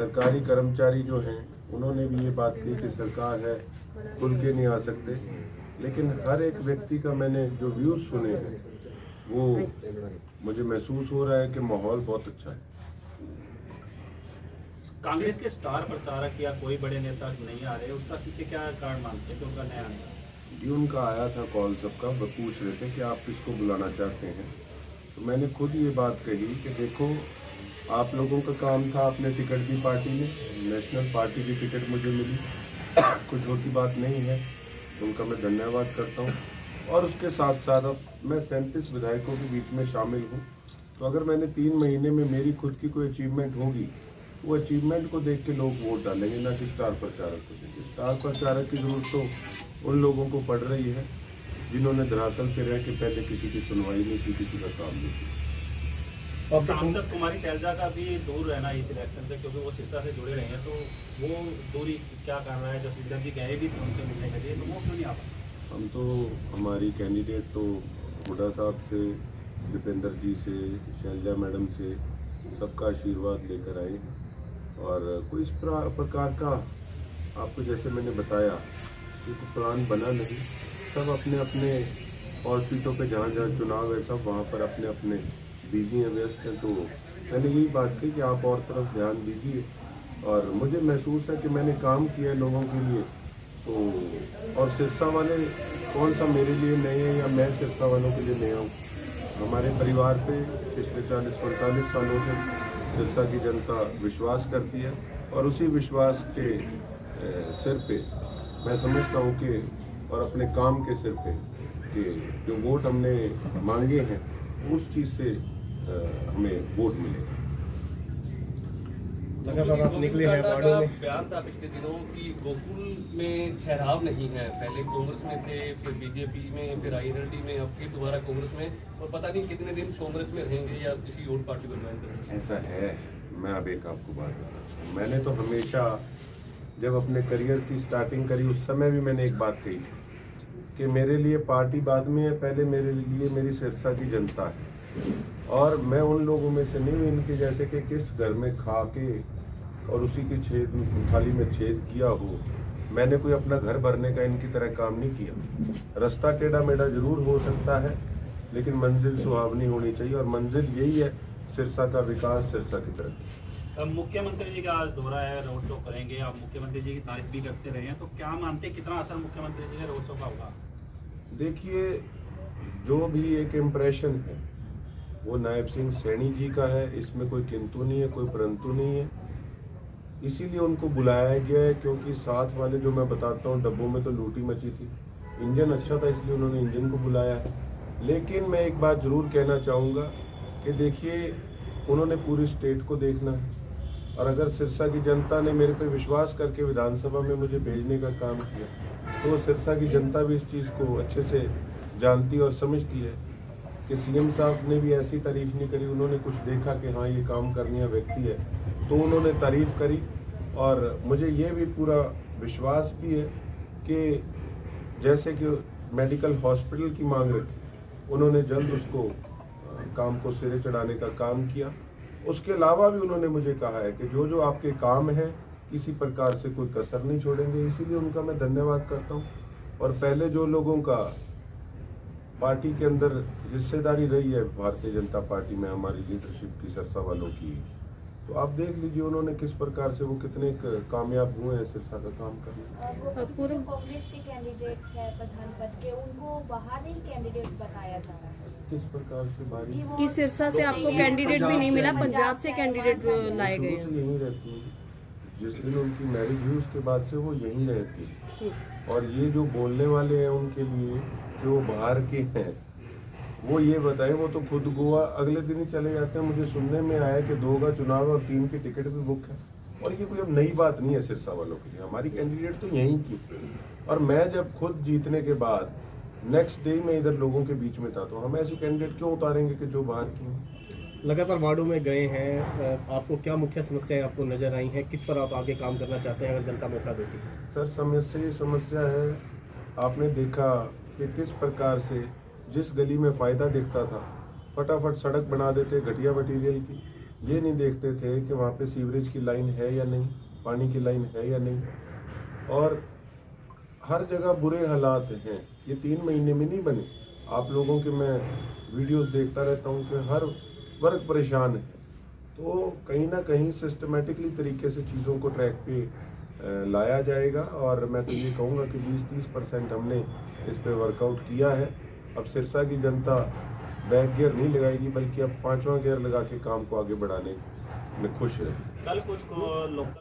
सरकारी कर्मचारी जो हैं उन्होंने भी ये बात कही कि सरकार है, खुल के नहीं आ सकते, लेकिन हर एक व्यक्ति का मैंने जो व्यूज़ सुने हैं वो मुझे महसूस हो रहा है कि माहौल बहुत अच्छा है। कांग्रेस के स्टार प्रचारक या कोई बड़े नेता नहीं आ रहे, उसका पीछे क्या कारण मानते हैं कि उनका नया आने का? जी, उनका आया था कॉल सबका, वो पूछ रहे थे कि आप किसको बुलाना चाहते हैं, तो मैंने खुद ये बात कही कि देखो, आप लोगों का काम था, आपने टिकट दी पार्टी में, नेशनल पार्टी की टिकट मुझे मिली, कुछ होती बात नहीं है, उनका मैं धन्यवाद करता हूँ। और उसके साथ साथ अब मैं 37 विधायकों के बीच में शामिल हूँ, तो अगर मैंने 3 महीने में मेरी खुद की कोई अचीवमेंट होगी, वो अचीवमेंट को देख के लोग वोट डालेंगे, ना कि स्टार प्रचारक को देख के। स्टार प्रचारक की जरूरत तो उन लोगों को पड़ रही है जिन्होंने धरातल पे रह के पहले किसी की सुनवाई नहीं की, किसी का काम नहीं किया। और सांसद कुमारी शैलजा का भी दूर रहना इस इलेक्शन से, क्योंकि वो सिरसा से जुड़े रहे हैं, तो वो दूरी क्या कर रहा है? जसवींदर जी गए भी थे उनसे मिलने के लिए, तो वो क्यों नहीं आ पाए? हम तो, हमारी कैंडिडेट तो हुड्डा साहब से, दीपेंद्र जी से, शैलजा मैडम से सबका आशीर्वाद लेकर आए हैं, और कोई इस प्रकार का आपको, जैसे मैंने बताया, कि कोई प्लान बना नहीं। सब अपने अपने और सीटों पे जहाँ जहाँ चुनाव है सब वहाँ पर अपने अपने बिजी हैं, व्यस्त हैं। तो मैंने यही बात की कि आप और तरफ ध्यान दीजिए, और मुझे महसूस है कि मैंने काम किया है लोगों के लिए। तो और सिरसा वाले कौन सा मेरे लिए नए हैं या मैं सिरसा वालों के लिए नया हूँ? हमारे परिवार पे पिछले 40-45 सालों से सिरसा की जनता विश्वास करती है, और उसी विश्वास के सिर पे मैं समझता हूँ कि, और अपने काम के सिर पे, कि जो वोट हमने मांगे हैं उस चीज़ से हमें वोट मिलेगा। लगातार आप निकले हैं वार्डों में। बयान था पिछले दिनों कि गोकुल में ठहराव नहीं है, पहले कांग्रेस में थे, फिर बीजेपी में, फिर आईएनएलडी में, अब फिर दोबारा कांग्रेस में, और पता नहीं कितने दिन कांग्रेस में रहेंगे या किसी और पार्टी में ज्वाइन करेंगे। ऐसा है, मैं अब एक आपको बात बताता हूँ। मैंने तो हमेशा जब अपने करियर की स्टार्टिंग करी उस समय भी मैंने एक बात कही कि मेरे लिए पार्टी बाद में है, पहले मेरे लिए मेरी सिरसा की जनता है। और मैं उन लोगों में से नहीं हूँ इनके जैसे कि किस घर में खा के और उसी की थाली में छेद किया हो। मैंने कोई अपना घर भरने का इनकी तरह काम नहीं किया। रास्ता टेढ़ा मेढ़ा जरूर हो सकता है, लेकिन मंजिल सुहावनी होनी चाहिए, और मंजिल यही है सिरसा का विकास, सिरसा की तरफ। अब मुख्यमंत्री जी का आज दौरा है, रोड शो करेंगे, आप मुख्यमंत्री जी की तारीफ भी करते रहे हैं, तो क्या मानते हैं कितना असर मुख्यमंत्री जी के रोड शो का होगा? देखिए, जो भी एक इम्प्रेशन है वो नायब सिंह सैनी जी का है, इसमें कोई किंतु नहीं है, कोई परंतु नहीं है। इसीलिए उनको बुलाया गया है, क्योंकि साथ वाले जो मैं बताता हूँ डब्बों में तो लूटी मची थी, इंजन अच्छा था इसलिए उन्होंने इंजन को बुलाया है। लेकिन मैं एक बात जरूर कहना चाहूँगा कि देखिए, उन्होंने पूरी स्टेट को देखना है, और अगर सिरसा की जनता ने मेरे पे विश्वास करके विधानसभा में मुझे भेजने का काम किया, तो सिरसा की जनता भी इस चीज़ को अच्छे से जानती और समझती है कि सीएम साहब ने भी ऐसी तारीफ नहीं करी, उन्होंने कुछ देखा कि हाँ ये काम करने वाला व्यक्ति है, तो उन्होंने तारीफ करी। और मुझे ये भी पूरा विश्वास भी है कि जैसे कि मेडिकल हॉस्पिटल की मांग रखी, उन्होंने जल्द उसको काम को सिरे चढ़ाने का काम किया। उसके अलावा भी उन्होंने मुझे कहा है कि जो जो आपके काम है किसी प्रकार से कोई कसर नहीं छोड़ेंगे, इसीलिए उनका मैं धन्यवाद करता हूँ। और पहले जो लोगों का पार्टी के अंदर हिस्सेदारी रही है भारतीय जनता पार्टी में, हमारी लीडरशिप की, सिरसा वालों की, तो आप देख लीजिए उन्होंने किस प्रकार से वो कितने कामयाब हुए हैं सिरसा का काम करने। पूर्व कांग्रेस के कैंडिडेट है प्रधान पद के, उनको बाहर ही कैंडिडेट बताया जा रहा है। किस प्रकार से बारी कि सिरसा से आपको कैंडिडेट भी नहीं मिला, पंजाब से कैंडिडेट लाए गए हैं। यहीं रहती है, जिस दिन उनकी मैरिज हुई उसके बाद से वो यहीं रहती है। और ये जो बोलने वाले हैं उनके लिए जो बाहर के हैं, वो ये बताएं, वो तो खुद गोवा अगले दिन ही चले जाते हैं। मुझे सुनने में आया कि 2 का चुनाव है और 3 की टिकट भी बुक है, और ये कोई अब नई बात नहीं है सिरसा वालों के लिए। हमारी कैंडिडेट तो यहीं की, और मैं जब खुद जीतने के बाद नेक्स्ट डे में इधर लोगों के बीच में था, तो हम ऐसी कैंडिडेट क्यों उतारेंगे कि जो बाहर की हैं। लगातार वार्डों में गए हैं, आपको क्या मुख्य समस्याएं आपको नजर आई हैं, किस पर आप आगे काम करना चाहते हैं अगर जनता मौका देती है? सर, समस्या है, आपने देखा कि किस प्रकार से जिस गली में फ़ायदा दिखता था फटाफट सड़क बना देते घटिया मटीरियल की, ये नहीं देखते थे कि वहाँ पे सीवरेज की लाइन है या नहीं, पानी की लाइन है या नहीं, और हर जगह बुरे हालात हैं। ये 3 महीने में नहीं बने। आप लोगों के मैं वीडियोस देखता रहता हूँ कि हर वर्ग परेशान है। तो कहीं ना कहीं सिस्टमेटिकली तरीके से चीज़ों को ट्रैक पे लाया जाएगा, और मैं तो ये कहूँगा कि 20-30% हमने इस पे वर्कआउट किया है। अब सिरसा की जनता बैक गियर नहीं लगाएगी, बल्कि अब 5वां गियर लगा के काम को आगे बढ़ाने में खुश है। कल कुछ लोकल